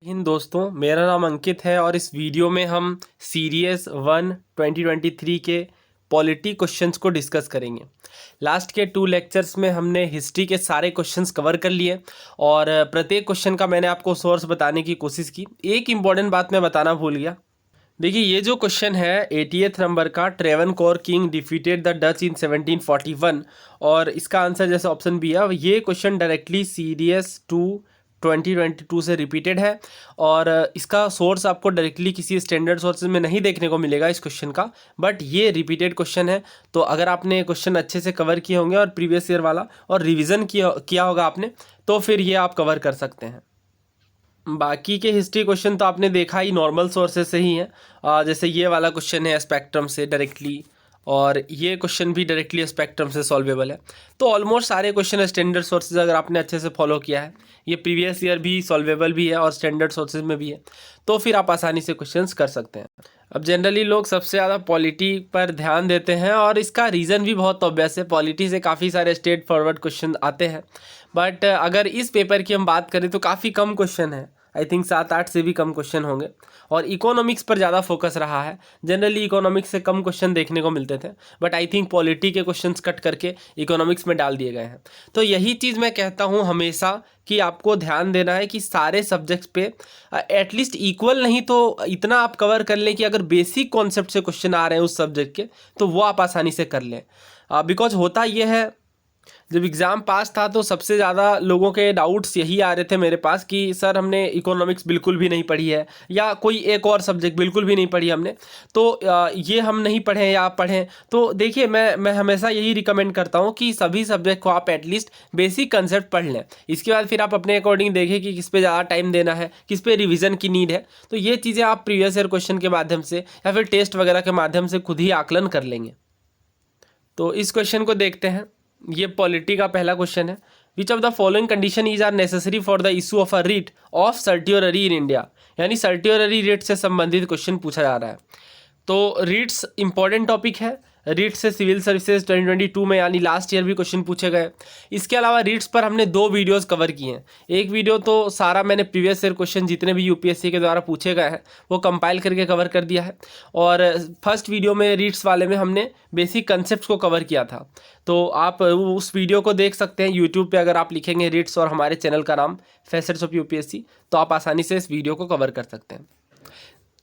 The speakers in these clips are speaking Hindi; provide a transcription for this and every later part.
हिंद दोस्तों, मेरा नाम अंकित है और इस वीडियो में हम सीरीज 1 2023 के पॉलिटी क्वेश्चंस को डिस्कस करेंगे। लास्ट के 2 लेक्चर्स में हमने हिस्ट्री के सारे क्वेश्चंस कवर कर लिए और प्रत्येक क्वेश्चन का मैंने आपको सोर्स बताने की कोशिश की। एक इम्पॉर्टेंट बात मैं बताना भूल गया। देखिए, ये जो क्वेश्चन है 80th नंबर का, Travancore king defeated the Dutch in 1741, और इसका आंसर जैसे ऑप्शन बी है। ये क्वेश्चन डायरेक्टली सीरीज 2 2022 से रिपीटेड है और इसका सोर्स आपको डायरेक्टली किसी स्टैंडर्ड सोर्सेज में नहीं देखने को मिलेगा इस क्वेश्चन का, बट ये रिपीटेड क्वेश्चन है। तो अगर आपने क्वेश्चन अच्छे से कवर किए होंगे और प्रीवियस ईयर वाला और रिवीजन किया होगा आपने, तो फिर ये आप कवर कर सकते हैं। बाकी के हिस्ट्री क्वेश्चन तो आपने देखा ही, नॉर्मल सोर्सेज से ही हैं। जैसे ये वाला क्वेश्चन है स्पेक्ट्रम से डायरेक्टली, और ये क्वेश्चन भी डायरेक्टली स्पेक्ट्रम से सॉल्वेबल है। तो ऑलमोस्ट सारे क्वेश्चन स्टैंडर्ड सोर्सेज अगर आपने अच्छे से फॉलो किया है, ये प्रीवियस ईयर भी सॉल्वेबल भी है और स्टैंडर्ड सोर्सेज में भी है, तो फिर आप आसानी से क्वेश्चंस कर सकते हैं। अब जनरली लोग सबसे ज़्यादा पॉलिटी पर ध्यान देते हैं और इसका रीज़न भी बहुत ऑब्वियस है। पॉलिटी से काफ़ी सारे स्ट्रेट फॉरवर्ड क्वेश्चन आते हैं, बट अगर इस पेपर की हम बात करें तो काफ़ी कम क्वेश्चन है। आई थिंक 7-8 से भी कम क्वेश्चन होंगे और इकोनॉमिक्स पर ज़्यादा फोकस रहा है। जनरली इकोनॉमिक्स से कम क्वेश्चन देखने को मिलते थे, बट आई थिंक पॉलिटी के क्वेश्चंस कट करके इकोनॉमिक्स में डाल दिए गए हैं। तो यही चीज़ मैं कहता हूँ हमेशा कि आपको ध्यान देना है कि सारे सब्जेक्ट्स पे एटलीस्ट इक्वल नहीं तो इतना आप कवर कर लें कि अगर बेसिक कॉन्सेप्ट से क्वेश्चन आ रहे हैं उस सब्जेक्ट के, तो वो आप आसानी से कर लें। बिकॉज होता ये है, जब एग्ज़ाम पास था तो सबसे ज़्यादा लोगों के डाउट्स यही आ रहे थे मेरे पास कि सर हमने इकोनॉमिक्स बिल्कुल भी नहीं पढ़ी है, या कोई एक और सब्जेक्ट बिल्कुल भी नहीं पढ़ी हमने, तो ये हम नहीं पढ़ें या आप पढ़ें। तो देखिए, मैं हमेशा यही रिकमेंड करता हूँ कि सभी सब्जेक्ट को आप एटलीस्ट बेसिक कंसेप्ट पढ़ लें। इसके बाद फिर आप अपने अकॉर्डिंग देखें कि किस पे ज़्यादा टाइम देना है, किस पे रिविज़न की नीड है। तो ये चीज़ें आप प्रीवियस ईयर क्वेश्चन के माध्यम से या फिर टेस्ट वगैरह के माध्यम से खुद ही आकलन कर लेंगे। तो इस क्वेश्चन को देखते हैं। ये पॉलिटी का पहला क्वेश्चन है। Which of the following condition is are necessary for the issue of a writ of certiorari in India. यानी सर्टियोररी रिट से संबंधित क्वेश्चन पूछा जा रहा है। तो रिट्स इंपॉर्टेंट टॉपिक है। रिट से सिविल सर्विसेज 2022 में यानी लास्ट ईयर भी क्वेश्चन पूछे गए। इसके अलावा रिट्स पर हमने 2 वीडियोस कवर किए हैं। एक वीडियो तो सारा मैंने प्रीवियस ईयर क्वेश्चन जितने भी यूपीएससी के द्वारा पूछे गए हैं वो कंपाइल करके कवर कर दिया है, और फर्स्ट वीडियो में रिट्स वाले में हमने बेसिक कंसेप्ट को कवर किया था। तो आप उस वीडियो को देख सकते हैं यूट्यूब पर। अगर आप लिखेंगे रिट्स और हमारे चैनल का नाम फैसेट्स ऑफ यूपीएससी, तो आप आसानी से इस वीडियो को कवर कर सकते हैं।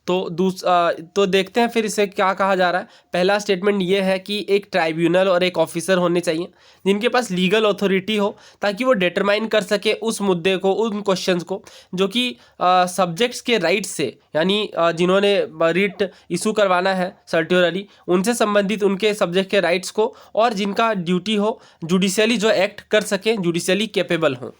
तो देखते हैं फिर इसे क्या कहा जा रहा है। पहला स्टेटमेंट ये है कि एक ट्राइब्यूनल और एक ऑफिसर होने चाहिए जिनके पास लीगल अथॉरिटी हो, ताकि वो डिटरमाइन कर सके उस मुद्दे को, उन क्वेश्चंस को जो कि सब्जेक्ट्स के राइट से, यानी जिन्होंने रिट इशू करवाना है सर्टियोररी, उनसे संबंधित उनके सब्जेक्ट के राइट्स को, और जिनका ड्यूटी हो जुडिशियली जो एक्ट कर सकें, जुडिशियली कैपेबल हों।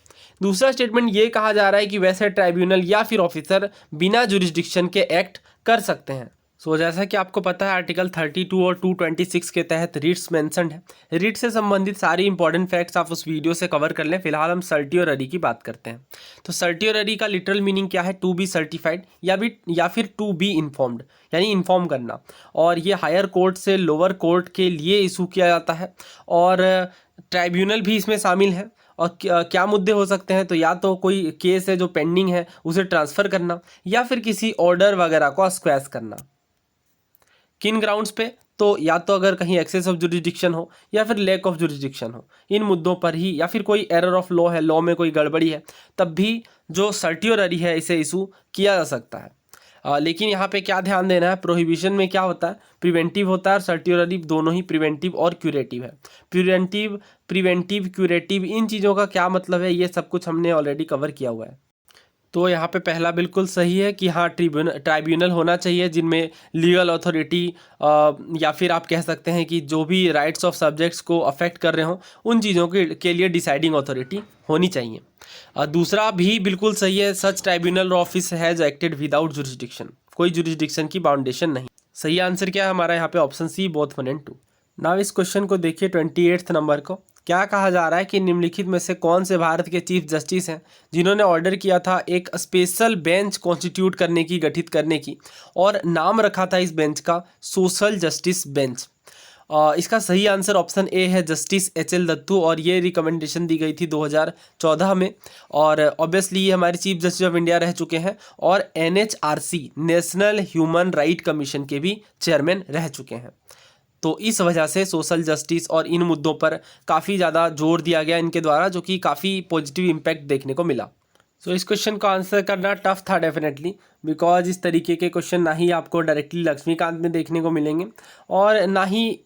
दूसरा स्टेटमेंट ये कहा जा रहा है कि वैसे ट्राइब्यूनल या फिर ऑफिसर बिना जुरिस्डिक्शन के एक्ट कर सकते हैं। जैसा कि आपको पता है आर्टिकल 32 और 226 के तहत रिट्स मेंशन्ड है। रिट से संबंधित सारी इंपॉर्टेंट फैक्ट्स आप उस वीडियो से कवर कर लें। फिलहाल हम सर्टियोररी की बात करते हैं। तो सर्टियोररी का लिटरल मीनिंग क्या है? टू बी सर्टिफाइड या फिर टू बी इन्फॉर्म्ड, यानी इन्फॉर्म करना। और ये हायर कोर्ट से लोअर कोर्ट के लिए इशू किया जाता है, और ट्राइब्यूनल भी इसमें शामिल है। और क्या मुद्दे हो सकते हैं? तो या तो कोई केस है जो पेंडिंग है उसे ट्रांसफ़र करना, या फिर किसी ऑर्डर वगैरह को स्क्वैश करना। किन ग्राउंड्स पे? तो या तो अगर कहीं एक्सेस ऑफ जुरिस्डिक्शन हो या फिर लैक ऑफ जुरिस्डिक्शन हो, इन मुद्दों पर ही, या फिर कोई एरर ऑफ लॉ है, लॉ में कोई गड़बड़ी है, तब भी जो सर्टियोररी है इसे इशू किया जा सकता है। लेकिन यहाँ पे क्या ध्यान देना है, प्रोहिबिशन में क्या होता है? प्रिवेंटिव होता है, और सर्टियोररी दोनों ही प्रिवेंटिव और क्यूरेटिव है। प्रिवेंटिव क्यूरेटिव इन चीज़ों का क्या मतलब है, ये सब कुछ हमने ऑलरेडी कवर किया हुआ है। तो यहाँ पे पहला बिल्कुल सही है कि हाँ, ट्राइब्यूनल होना चाहिए जिनमें लीगल अथॉरिटी, या फिर आप कह सकते हैं कि जो भी राइट्स ऑफ सब्जेक्ट्स को अफेक्ट कर रहे हों उन चीज़ों के लिए डिसाइडिंग अथॉरिटी होनी चाहिए। दूसरा भी बिल्कुल सही है, such tribunal office has acted without jurisdiction. कोई जुरिस्डिक्शन की बाउंडेशन नहीं। सही आंसर क्या है हमारा यहाँ पे? Option C, both 1 and 2। Now इस क्वेश्चन को देखिए 28th नंबर को। क्या कहा जा रहा है कि निम्नलिखित में से कौन से भारत के चीफ जस्टिस हैं जिन्होंने ऑर्डर किया था एक स्पेशल बेंच कॉन्स्टिट्यूट करने की, गठित करने की, और नाम रखा था इस बेंच का सोशल जस्टिस बेंच। इसका सही आंसर ऑप्शन ए है, जस्टिस एच.एल. दत्तू, और ये रिकमेंडेशन दी गई थी 2014 में। और ऑब्वियसली ये हमारे चीफ जस्टिस ऑफ इंडिया रह चुके हैं और NHRC national human right commission के भी चेयरमैन रह चुके हैं। तो इस वजह से सोशल जस्टिस और इन मुद्दों पर काफ़ी ज़्यादा जोर दिया गया इनके द्वारा, जो कि काफ़ी पॉजिटिव इम्पैक्ट देखने को मिला। सो इस क्वेश्चन को आंसर करना टफ था डेफिनेटली, बिकॉज इस तरीके के क्वेश्चन ना ही आपको डायरेक्टली लक्ष्मीकांत में देखने को मिलेंगे और ना ही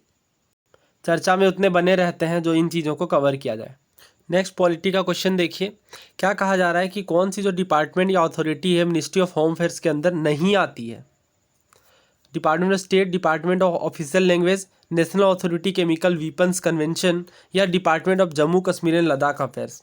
चर्चा में उतने बने रहते हैं जो इन चीज़ों को कवर किया जाए। नेक्स्ट पॉलिटी का क्वेश्चन देखिए, क्या कहा जा रहा है कि कौन सी जो डिपार्टमेंट या अथॉरिटी है मिनिस्ट्री ऑफ होम अफेयर्स के अंदर नहीं आती है। Department of state, department of official language, national authority chemical weapons convention, या department of Jammu Kashmir and Ladakh affairs.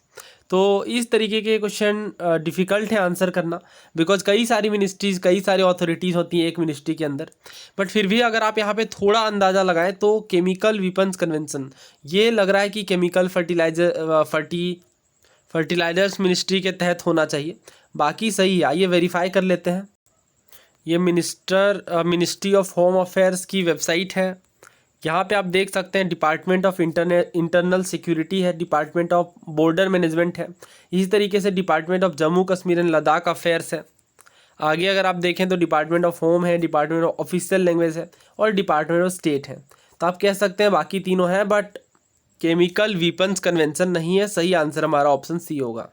तो इस तरीके के क्वेश्चन डिफ़िकल्ट है आंसर करना, बिकॉज कई सारी मिनिस्ट्रीज़, कई सारी अथॉरिटीज़ होती हैं एक मिनिस्ट्री के अंदर। बट फिर भी अगर आप यहाँ पे थोड़ा अंदाज़ा लगाएं तो केमिकल वीपन्स कन्वेंशन, ये लग रहा है कि केमिकल फर्टिलाइजर्स मिनिस्ट्री के तहत होना चाहिए। बाकी सही है, आइए वेरीफाई कर लेते हैं। ये मिनिस्ट्री ऑफ होम अफेयर्स की वेबसाइट है। यहाँ पे आप देख सकते हैं डिपार्टमेंट ऑफ इंटरनल सिक्योरिटी है, डिपार्टमेंट ऑफ बॉर्डर मैनेजमेंट है, इसी तरीके से department of Jammu Kashmir and Ladakh affairs है। आगे अगर आप देखें तो डिपार्टमेंट ऑफ होम है, डिपार्टमेंट ऑफ ऑफिशियल लैंग्वेज है और डिपार्टमेंट ऑफ स्टेट है। तो आप कह सकते हैं बाकी तीनों हैं, बट केमिकल वीपन्स कन्वेंशन नहीं है। सही आंसर हमारा ऑप्शन सी होगा।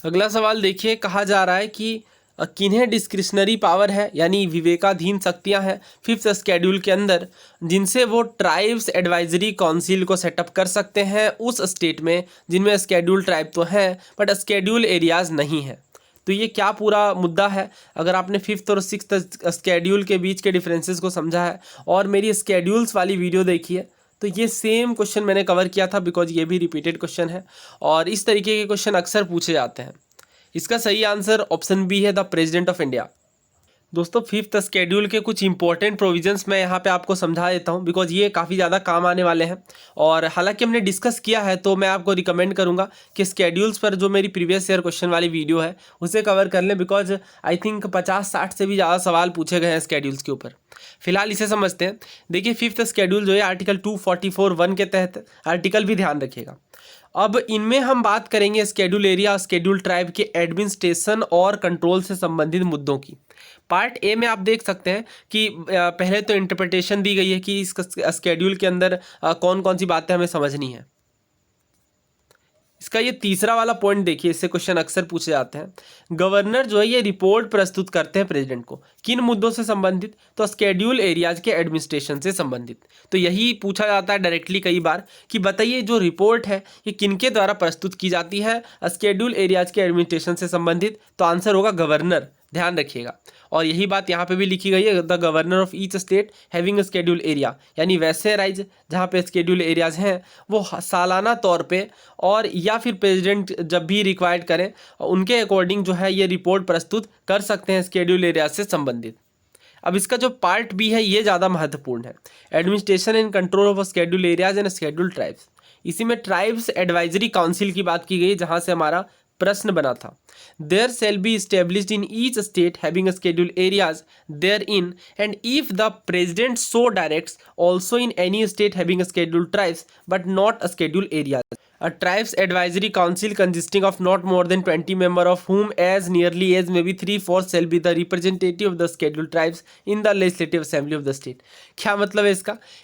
अगला सवाल देखिए, कहा जा रहा है कि किन्हें डिस्क्रिशनरी पावर है, यानी विवेकाधीन शक्तियां हैं फिफ्थ शेड्यूल के अंदर, जिनसे वो ट्राइब्स एडवाइजरी काउंसिल को सेटअप कर सकते हैं उस स्टेट में जिनमें स्केड्यूल ट्राइब तो हैं बट स्केड्यूल एरियाज़ नहीं हैं। तो ये क्या पूरा मुद्दा है। अगर आपने फिफ्थ और सिक्स्थ स्केड्यूल के बीच के डिफरेंसेस को समझा है और मेरी स्केड्यूल्स वाली वीडियो देखी है तो ये सेम क्वेश्चन मैंने कवर किया था, बिकॉज ये भी रिपीटेड क्वेश्चन है और इस तरीके के क्वेश्चन अक्सर पूछे जाते हैं। इसका सही आंसर ऑप्शन बी है, द प्रेसिडेंट ऑफ इंडिया। दोस्तों फिफ्थ स्केड्यूल के कुछ इंपॉर्टेंट प्रोविजंस मैं यहाँ पे आपको समझा देता हूँ, बिकॉज ये काफ़ी ज़्यादा काम आने वाले हैं। और हालांकि हमने डिस्कस किया है तो मैं आपको रिकमेंड करूँगा कि स्केड्यूल्स पर जो मेरी प्रीवियस ईयर क्वेश्चन वाली वीडियो है उसे कवर कर लें, बिकॉज आई थिंक 50-60 से भी ज़्यादा सवाल पूछे गए हैं स्केड्यूल्स के ऊपर। फिलहाल इसे समझते हैं। देखिए फिफ्थ स्केड्यूल जो है आर्टिकल 244(1) के तहत, आर्टिकल भी ध्यान रखिएगा। अब इनमें हम बात करेंगे स्केड्यूल एरिया, स्केड्यूल ट्राइब के एडमिनिस्ट्रेशन और कंट्रोल से संबंधित मुद्दों की। पार्ट ए में आप देख सकते हैं कि पहले तो इंटरप्रिटेशन दी गई है कि इस स्केड्यूल के अंदर कौन कौन सी बातें हमें समझनी है। इसका ये तीसरा वाला पॉइंट देखिए, इससे क्वेश्चन अक्सर पूछे जाते हैं। गवर्नर जो है ये रिपोर्ट प्रस्तुत करते हैं प्रेसिडेंट को, किन मुद्दों से संबंधित, तो स्केड्यूल एरियाज के एडमिनिस्ट्रेशन से संबंधित। तो यही पूछा जाता है डायरेक्टली कई बार कि बताइए जो रिपोर्ट है ये किनके द्वारा प्रस्तुत की जाती है, स्केड्यूल एरियाज के एडमिनिस्ट्रेशन से संबंधित। तो आंसर होगा गवर्नर, ध्यान रखिएगा। और यही बात यहाँ पे भी लिखी गई है, the governor of each state having schedule area, यानी वैसे राज्य जहाँ पे स्केड्यूल एरियाज हैं वो सालाना तौर पे और या फिर प्रेसिडेंट जब भी रिक्वायर्ड करें उनके अकॉर्डिंग जो है ये रिपोर्ट प्रस्तुत कर सकते हैं स्केड्यूल एरियाज से संबंधित। अब इसका जो पार्ट बी है ये ज़्यादा महत्वपूर्ण है, administration and control of schedule areas and schedule tribes. इसी में ट्राइब्स एडवाइजरी काउंसिल की बात की गई, जहाँ से हमारा प्रश्न बना था। There shall be established in each state having schedule areas therein and if the president so directs also in any state having schedule tribes but not schedule areas. A tribes advisory council consisting of not more than 20 members of whom as nearly as maybe 3/4 shall be the representative of the scheduled tribes in the legislative assembly of the state। क्या मतलब है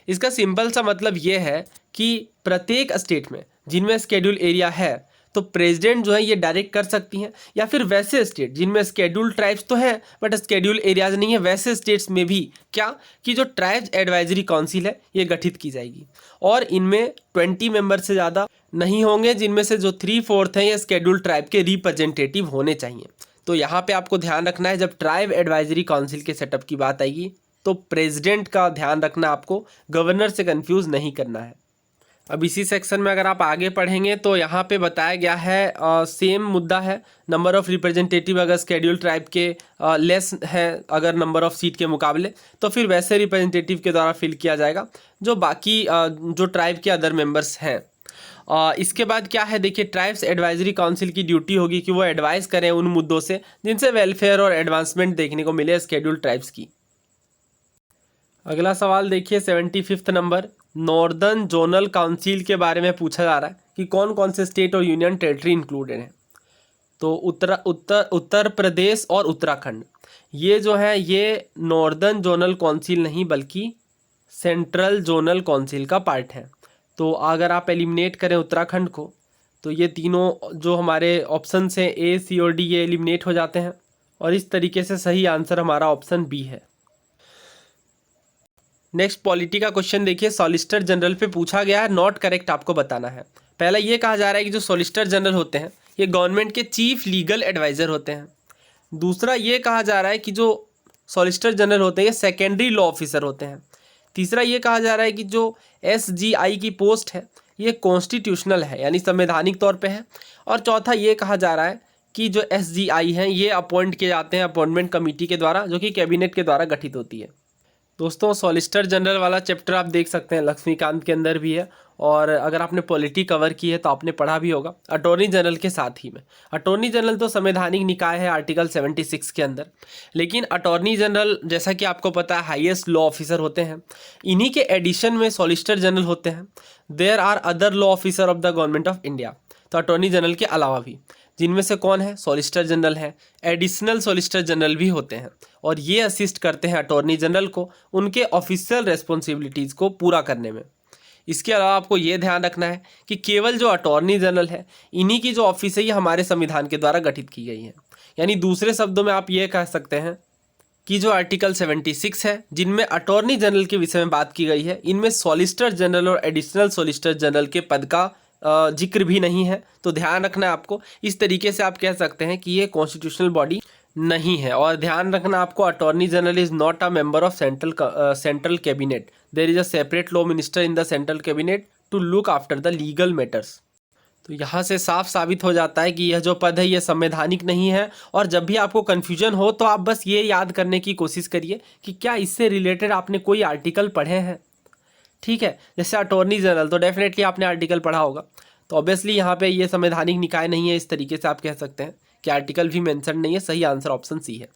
इसका सिंपल सा मतलब ये है कि प्रत्येक स्टेट में जिनमें स्केड्यूल एरिया है तो प्रेसिडेंट जो है ये डायरेक्ट कर सकती हैं, या फिर वैसे स्टेट जिनमें स्केड्यूल ट्राइब्स तो हैं बट स्केड्यूल एरियाज नहीं है, वैसे स्टेट्स में भी क्या कि जो ट्राइब्स एडवाइजरी काउंसिल है ये गठित की जाएगी और इनमें 20 मेंबर से ज़्यादा नहीं होंगे, जिनमें से जो 3/4 हैं ये स्केड्यूल ट्राइब के रिप्रेजेंटेटिव होने चाहिए। तो यहाँ पे आपको ध्यान रखना है, जब ट्राइब एडवाइजरी काउंसिल के सेटअप की बात आएगी तो प्रेसिडेंट का ध्यान रखना, आपको गवर्नर से कंफ्यूज नहीं करना है। अब इसी सेक्शन में अगर आप आगे पढ़ेंगे तो यहाँ पे बताया गया है सेम मुद्दा है, नंबर ऑफ़ रिप्रेजेंटेटिव अगर स्केड्यूल ट्राइब के लेस है अगर नंबर ऑफ़ सीट के मुकाबले तो फिर वैसे रिप्रेजेंटेटिव के द्वारा फिल किया जाएगा जो बाकी जो ट्राइब के अदर मेंबर्स हैं। इसके बाद क्या है देखिए, ट्राइब्स एडवाइजरी काउंसिल की ड्यूटी होगी कि वो एडवाइस करें उन मुद्दों से जिनसे वेलफेयर और एडवांसमेंट देखने को मिले स्केड्यूल ट्राइब्स की। अगला सवाल देखिए 75 नंबर, नॉर्दर्न जोनल काउंसिल के बारे में पूछा जा रहा है कि कौन कौन से स्टेट और यूनियन टेरिटरी इंक्लूडेड हैं। तो उत्तर प्रदेश और उत्तराखंड ये जो है ये नॉर्दर्न जोनल काउंसिल नहीं बल्कि सेंट्रल जोनल काउंसिल का पार्ट है। तो अगर आप एलिमिनेट करें उत्तराखंड को तो ये तीनों जो हमारे ऑप्शन हैं ए, सी और डी ये एलिमिनेट हो जाते हैं और इस तरीके से सही आंसर हमारा ऑप्शन बी है। नेक्स्ट पॉलिटी का क्वेश्चन देखिए, सॉलिसिटर जनरल पे पूछा गया है, नॉट करेक्ट आपको बताना है। पहला ये कहा जा रहा है कि जो सॉलिसिटर जनरल होते हैं ये गवर्नमेंट के चीफ लीगल एडवाइज़र होते हैं। दूसरा ये कहा जा रहा है कि जो सॉलिसिटर जनरल होते हैं ये सेकेंडरी लॉ ऑफिसर होते हैं। तीसरा ये कहा जा रहा है कि जो SGI की पोस्ट है ये कॉन्स्टिट्यूशनल है यानी संवैधानिक तौर पे है। और चौथा ये कहा जा रहा है कि जो SGI हैं ये अपॉइंट किए जाते हैं अपॉइंटमेंट कमेटी के द्वारा जो कि कैबिनेट के द्वारा गठित होती है। दोस्तों सॉलिसिटर जनरल वाला चैप्टर आप देख सकते हैं लक्ष्मीकांत के अंदर भी है और अगर आपने पॉलिटी कवर की है तो आपने पढ़ा भी होगा अटॉर्नी जनरल के साथ ही में। अटॉर्नी जनरल तो संवैधानिक निकाय है आर्टिकल 76 के अंदर, लेकिन अटॉर्नी जनरल जैसा कि आपको पता है हाईएस्ट लॉ ऑफिसर होते हैं। इन्हीं के एडिशन में सॉलिसिटर जनरल होते हैं। There are other law officer of the government of India, तो अटॉर्नी जनरल के अलावा भी, जिनमें से कौन है, सॉलिसिटर जनरल है, एडिशनल सॉलिसिटर जनरल भी होते हैं और ये असिस्ट करते हैं अटॉर्नी जनरल को उनके ऑफिशियल रेस्पॉन्सिबिलिटीज़ को पूरा करने में। इसके अलावा आपको ये ध्यान रखना है कि केवल जो अटॉर्नी जनरल है इन्हीं की जो ऑफिस है ये हमारे संविधान के द्वारा गठित की गई है। यानी दूसरे शब्दों में आप ये कह सकते हैं कि जो आर्टिकल 76 है जिनमें अटॉर्नी जनरल के विषय में बात की गई है इनमें सॉलिसिटर जनरल और एडिशनल सॉलिसिटर जनरल के पद का जिक्र भी नहीं है। तो ध्यान रखना है आपको, इस तरीके से आप कह सकते हैं कि ये कॉन्स्टिट्यूशनल बॉडी नहीं है। और ध्यान रखना आपको, attorney general is not a member of central cabinet, there is a separate law minister in the central cabinet to look after the legal matters. तो यहाँ से साफ साबित हो जाता है कि यह जो पद है ये संवैधानिक नहीं है। और जब भी आपको कन्फ्यूजन हो तो आप बस ये याद करने की कोशिश करिए कि क्या इससे रिलेटेड आपने कोई आर्टिकल पढ़े हैं। ठीक है, जैसे अटॉर्नी जनरल तो डेफिनेटली आपने आर्टिकल पढ़ा होगा, तो ऑब्वियसली यहाँ पे ये संवैधानिक निकाय नहीं है। इस तरीके से आप कह सकते हैं कि आर्टिकल भी मेंशन नहीं है। सही आंसर ऑप्शन सी है।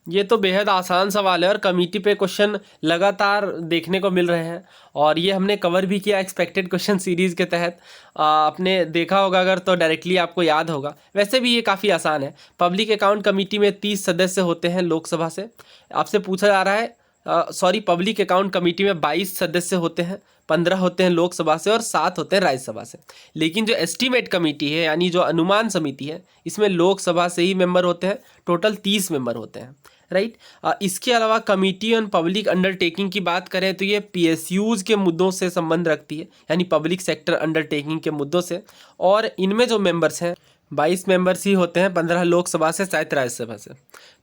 ये तो बेहद आसान सवाल है और कमेटी पे क्वेश्चन लगातार देखने को मिल रहे हैं और ये हमने कवर भी किया एक्सपेक्टेड क्वेश्चन सीरीज़ के तहत। आपने देखा होगा अगर तो डायरेक्टली आपको याद होगा। वैसे भी ये काफ़ी आसान है। पब्लिक अकाउंट कमेटी में 30 सदस्य होते हैं लोकसभा से। आपसे पूछा जा रहा है पब्लिक अकाउंट कमेटी में 22 सदस्य होते हैं, 15 होते हैं लोकसभा से और 7 होते हैं राज्यसभा से। लेकिन जो एस्टीमेट कमेटी है यानी जो अनुमान समिति है इसमें लोकसभा से ही मेंबर होते हैं, टोटल 30 मेंबर होते हैं, राइट। इसके अलावा कमेटी ऑन पब्लिक अंडरटेकिंग की बात करें तो ये PSUs के मुद्दों से संबंध रखती है यानी पब्लिक सेक्टर अंडरटेकिंग के मुद्दों से। और इनमें जो मेंबर्स हैं 22 मेंबर्स ही होते हैं, 15 लोकसभा से 7 राज्यसभा से।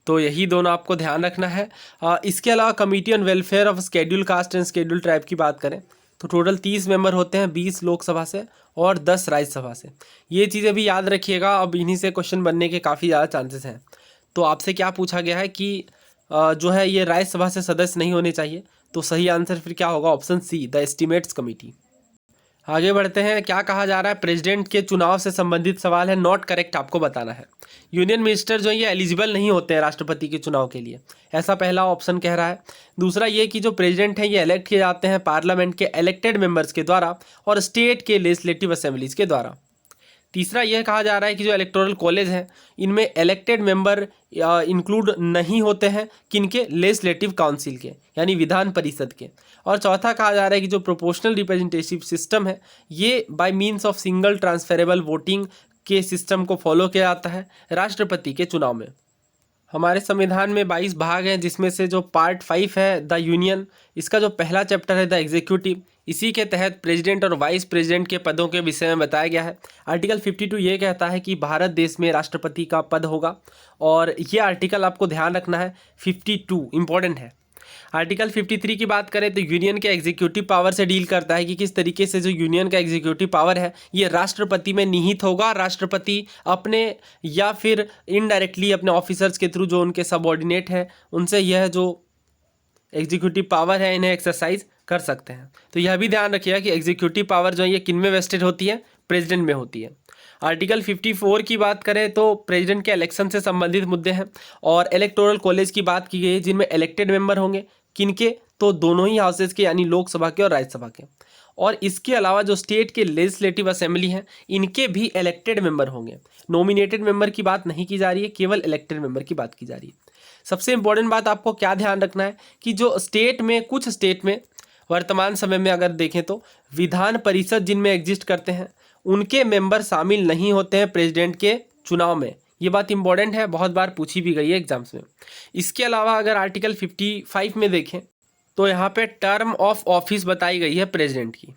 तो यही दोनों आपको ध्यान रखना है। इसके अलावा committee on welfare of schedule caste and schedule tribe की बात करें तो टोटल 30 मेंबर होते हैं, 20 लोकसभा से और 10 राज्यसभा से। ये चीज़ें भी याद रखिएगा, अब इन्हीं से क्वेश्चन बनने के काफ़ी ज़्यादा चांसेस हैं। तो आपसे क्या पूछा गया है कि जो है ये राज्यसभा से सदस्य नहीं होने चाहिए, तो सही आंसर फिर क्या होगा, option C, the estimates committee. आगे बढ़ते हैं। क्या कहा जा रहा है, प्रेसिडेंट के चुनाव से संबंधित सवाल है, नॉट करेक्ट आपको बताना है। यूनियन मिनिस्टर जो ये एलिजिबल नहीं होते हैं राष्ट्रपति के चुनाव के लिए, ऐसा पहला ऑप्शन कह रहा है। दूसरा ये कि जो प्रेसिडेंट हैं ये इलेक्ट किए जाते हैं पार्लियामेंट के इलेक्टेड मेंबर्स के द्वारा और स्टेट के लेजिस्लेटिव असेंबलीज के द्वारा। तीसरा यह कहा जा रहा है कि जो इलेक्टोरल कॉलेज हैं इनमें इलेक्टेड मेंबर इंक्लूड नहीं होते हैं, किनके, लेजिस्लेटिव काउंसिल के यानी विधान परिषद के। और चौथा कहा जा रहा है कि जो प्रोपोर्शनल रिप्रेजेंटेटिव सिस्टम है ये by means of single transferable voting के सिस्टम को फॉलो किया जाता है राष्ट्रपति के चुनाव में। हमारे संविधान में 22 भाग हैं जिसमें से जो पार्ट 5 है द यूनियन, इसका जो पहला चैप्टर है द एग्जीक्यूटिव, इसी के तहत प्रेसिडेंट और वाइस प्रेसिडेंट के पदों के विषय में बताया गया है। आर्टिकल 52 ये कहता है कि भारत देश में राष्ट्रपति का पद होगा और ये आर्टिकल आपको ध्यान रखना है, 52 इंपॉर्टेंट है। आर्टिकल 53 की बात करें तो यूनियन के एग्जीक्यूटिव पावर से डील करता है कि किस तरीके से जो यूनियन का एग्जीक्यूटिव पावर है ये राष्ट्रपति में निहित होगा। राष्ट्रपति अपने या फिर इनडायरेक्टली अपने ऑफिसर्स के थ्रू जो उनके सबऑर्डिनेट हैं उनसे यह जो एग्जीक्यूटिव पावर है इन्हें एक्सरसाइज कर सकते हैं। तो यह भी ध्यान रखिएगा कि एग्जीक्यूटिव पावर जो है ये किन में वेस्टेड होती है, प्रेसिडेंट में होती है। आर्टिकल 54 की बात करें तो प्रेसिडेंट के इलेक्शन से संबंधित मुद्दे हैं और इलेक्टोरल कॉलेज की बात की गई है जिनमें इलेक्टेड मेंबर होंगे, किनके? तो दोनों ही हाउसेज के, यानी लोकसभा के और राज्यसभा के। और इसके अलावा जो स्टेट के लेजिस्लेटिव असेंबली हैं, इनके भी इलेक्टेड मेंबर होंगे। नॉमिनेटेड मेंबर की बात नहीं की जा रही है, केवल इलेक्टेड मेंबर की बात की जा रही है। सबसे इंपॉर्टेंट बात आपको क्या ध्यान रखना है कि जो स्टेट में, कुछ स्टेट में वर्तमान समय में अगर देखें तो विधान परिषद जिनमें एग्जिस्ट करते हैं, उनके मेंबर शामिल नहीं होते हैं प्रेसिडेंट के चुनाव में। ये बात इंपॉर्टेंट है, बहुत बार पूछी भी गई है एग्जाम्स में। इसके अलावा अगर आर्टिकल 55 में देखें तो यहाँ पे टर्म ऑफ ऑफिस बताई गई है प्रेसिडेंट की।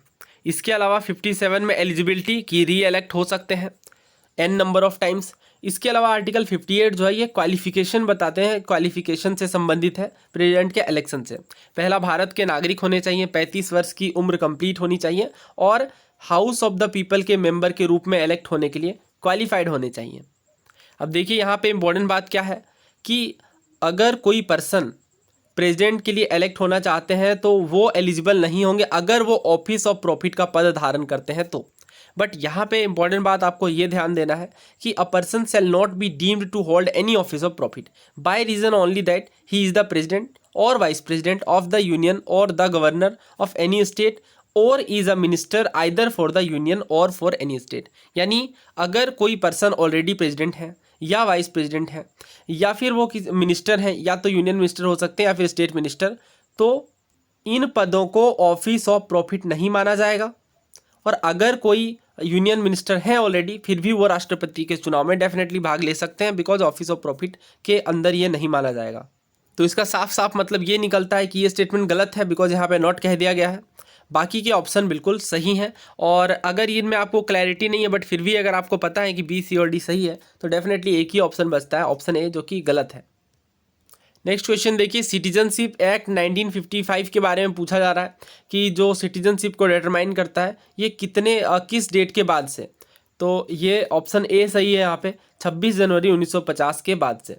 इसके अलावा 57 में एलिजिबिलिटी की री इलेक्ट हो सकते हैं n नंबर ऑफ टाइम्स। इसके अलावा आर्टिकल 58 जो है ये क्वालिफिकेशन बताते हैं, क्वालिफिकेशन से संबंधित है प्रेसिडेंट के इलेक्शन से। पहला, भारत के नागरिक होने चाहिए, 35 वर्ष की उम्र कंप्लीट होनी चाहिए और हाउस ऑफ द पीपल के मेंबर के रूप में इलेक्ट होने के लिए क्वालिफाइड होने चाहिए। अब देखिए यहाँ पे इंपॉर्टेंट बात क्या है कि अगर कोई पर्सन प्रेसिडेंट के लिए इलेक्ट होना चाहते हैं तो वो एलिजिबल नहीं होंगे अगर वो ऑफिस ऑफ प्रॉफिट का पद धारण करते हैं तो। बट यहाँ पे इंपॉर्टेंट बात आपको ये ध्यान देना है कि a person shall not be deemed to hold any office of profit by reason only that he is the president और vice president of the union और the governor of any state और is a minister either for the union और फॉर एनी स्टेट। यानी अगर कोई पर्सन ऑलरेडी प्रेसिडेंट है या वाइस प्रेसिडेंट है या फिर वो मिनिस्टर हैं, या तो यूनियन मिनिस्टर हो सकते हैं या फिर स्टेट मिनिस्टर, तो इन पदों को ऑफिस ऑफ प्रॉफिट नहीं माना जाएगा। और अगर कोई यूनियन मिनिस्टर हैं ऑलरेडी, फिर भी वो राष्ट्रपति के चुनाव में डेफिनेटली भाग ले सकते हैं, बिकॉज ऑफिस ऑफ प्रॉफिट के अंदर ये नहीं माना जाएगा। तो इसका साफ साफ मतलब ये निकलता है कि ये स्टेटमेंट गलत है, बिकॉज यहाँ पे नॉट कह दिया गया है। बाकी के ऑप्शन बिल्कुल सही हैं। और अगर इनमें आपको क्लैरिटी नहीं है बट फिर भी अगर आपको पता है कि बी, सी और डी सही है, तो डेफिनेटली एक ही ऑप्शन बचता है, ऑप्शन ए, जो कि गलत है। नेक्स्ट क्वेश्चन देखिए, सिटीजनशिप एक्ट 1955 के बारे में पूछा जा रहा है कि जो सिटीजनशिप को डिटरमाइन करता है ये किस डेट के बाद से। तो ये ऑप्शन ए सही है यहाँ पे, 26 जनवरी 1950 के बाद से।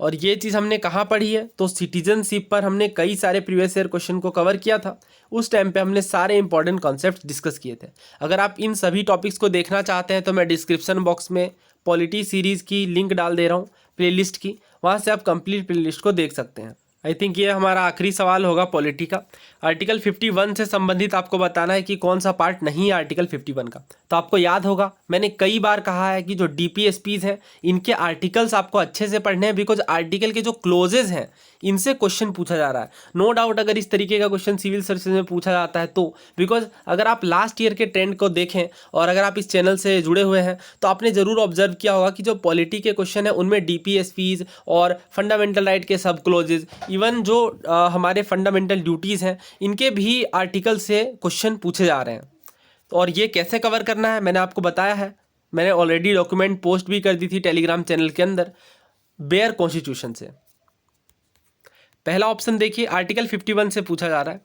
और ये चीज़ हमने कहाँ पढ़ी है? तो सिटीजनशिप पर हमने कई सारे प्रीवियस ईयर क्वेश्चन को कवर किया था। उस टाइम पे हमने सारे इंपॉर्टेंट कॉन्सेप्ट डिस्कस किए थे। अगर आप इन सभी टॉपिक्स को देखना चाहते हैं तो मैं डिस्क्रिप्शन बॉक्स में पॉलिटी सीरीज़ की लिंक डाल दे रहा हूँ, प्लेलिस्ट की, वहाँ से आप कंप्लीट प्लेलिस्ट को देख सकते हैं। आई थिंक ये हमारा आखिरी सवाल होगा पॉलिटी का। आर्टिकल 51 से संबंधित आपको बताना है कि कौन सा पार्ट नहीं है आर्टिकल 51 का। तो आपको याद होगा, मैंने कई बार कहा है कि जो DPSPs हैं इनके आर्टिकल्स आपको अच्छे से पढ़ने हैं, बिकॉज आर्टिकल के जो क्लोजेज हैं इनसे क्वेश्चन पूछा जा रहा है। नो डाउट अगर इस तरीके का क्वेश्चन सिविल सर्विसेज में पूछा जाता है तो, बिकॉज अगर आप लास्ट ईयर के ट्रेंड को देखें और अगर आप इस चैनल से जुड़े हुए हैं तो आपने ज़रूर ऑब्जर्व किया होगा कि जो पॉलिटी के क्वेश्चन है उनमें DPSPs और फंडामेंटल राइट के सब क्लोजेज, इवन जो हमारे फंडामेंटल ड्यूटीज़ हैं इनके भी आर्टिकल से क्वेश्चन पूछे जा रहे हैं। और ये कैसे कवर करना है मैंने आपको बताया है, मैंने ऑलरेडी डॉक्यूमेंट पोस्ट भी कर दी थी टेलीग्राम चैनल के अंदर। बेयर कॉन्स्टिट्यूशन से पहला ऑप्शन देखिए, आर्टिकल 51 से पूछा जा रहा है,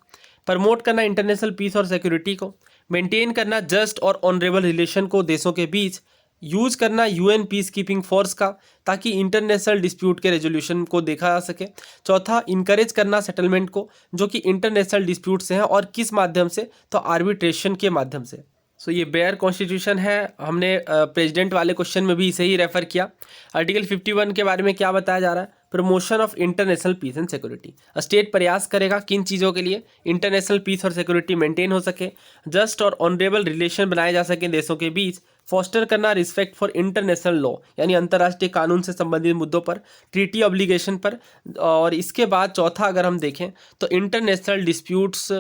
प्रमोट करना इंटरनेशनल पीस और सिक्योरिटी को, मेंटेन करना जस्ट और ऑनरेबल रिलेशन को देशों के बीच, यूज करना UN पीस कीपिंग फोर्स का ताकि इंटरनेशनल डिस्प्यूट के रेजोल्यूशन को देखा जा सके। चौथा, इनकरेज करना सेटलमेंट को जो कि इंटरनेशनल डिस्प्यूट से हैं, और किस माध्यम से? तो आर्बिट्रेशन के माध्यम से। सो ये बेयर कॉन्स्टिट्यूशन है, हमने प्रेसिडेंट वाले क्वेश्चन में भी इसे ही रेफर किया। आर्टिकल 51 के बारे में क्या बताया जा रहा है? Promotion of international peace and security. State प्रयास करेगा किन चीज़ों के लिए? इंटरनेशनल पीस और सिक्योरिटी मेंटेन हो सके, जस्ट और ऑनरेबल रिलेशन बनाए जा सके देशों के बीच, फॉस्टर करना रिस्पेक्ट फॉर इंटरनेशनल लॉ यानी अंतर्राष्ट्रीय कानून से संबंधित मुद्दों पर, ट्रीटी ऑब्लिगेशन पर, और इसके बाद चौथा अगर हम देखें तो इंटरनेशनल डिस्प्यूट्स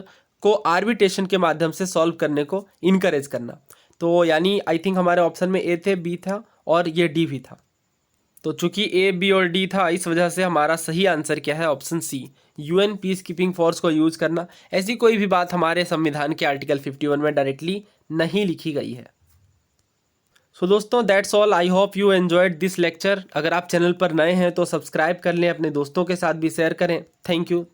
को आर्बिट्रेशन के माध्यम से सॉल्व करने को इनकरेज करना। तो यानी आई थिंक हमारे ऑप्शन में ए थे, बी था और ये डी भी था। तो चूंकि ए, बी और डी था, इस वजह से हमारा सही आंसर क्या है? Option C, UN peace keeping force को यूज करना। ऐसी कोई भी बात हमारे संविधान के आर्टिकल 51 में डायरेक्टली नहीं लिखी गई है। सो दोस्तों, that's all. I hope you enjoyed this lecture. अगर आप चैनल पर नए हैं तो सब्सक्राइब कर लें, अपने दोस्तों के साथ भी शेयर करें। Thank you.